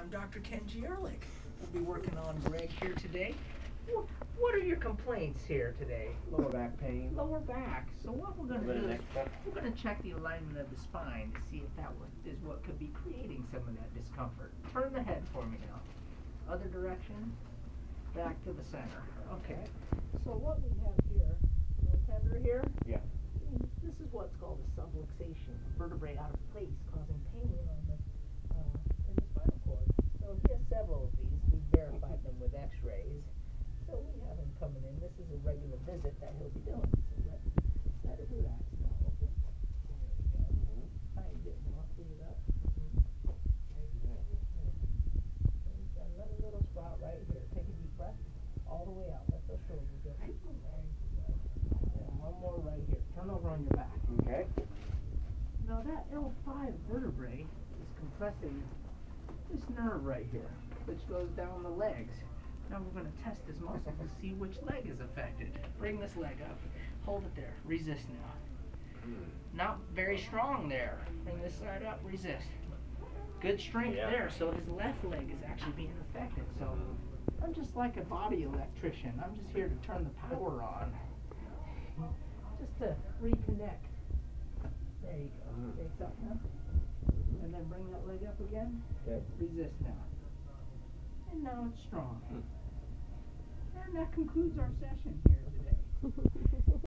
I'm Dr. Kenji Ehrlich. We'll be working on Greg here today. What are your complaints here today? Lower back pain. Lower back. So what we're going to do is we're going to check the alignment of the spine to see if that is what could be creating some of that discomfort. Turn the head for me now. Other direction. Back to the center. Okay. So what we have here, a little tender here. Yeah. This is what's called a subluxation, vertebrae out of place, causing pain on the in the spinal cord. So he has several of these. We verified them with X-rays. So we have him coming in. This is a regular visit that he'll be doing. So let it relax now. Okay. There we go. Find it. Locking it up. So we've got another little spot right here. Take a deep breath. All the way out. Let those shoulders go. Very good. And one more right here. Turn over on your back. Okay. Now that L5 vertebrae is compressing this nerve right here, which goes down the legs. Now we're going to test this muscle to see which leg is affected. Bring this leg up. Hold it there. Resist now. Not very strong there. Bring this side up. Resist. Good strength there. So his left leg is actually being affected. So I'm just like a body electrician. I'm just here to turn the power on. Just to reconnect. There you go. Face up now. And then bring that leg up again. Okay. Resist now. And now it's strong. And that concludes our session here today.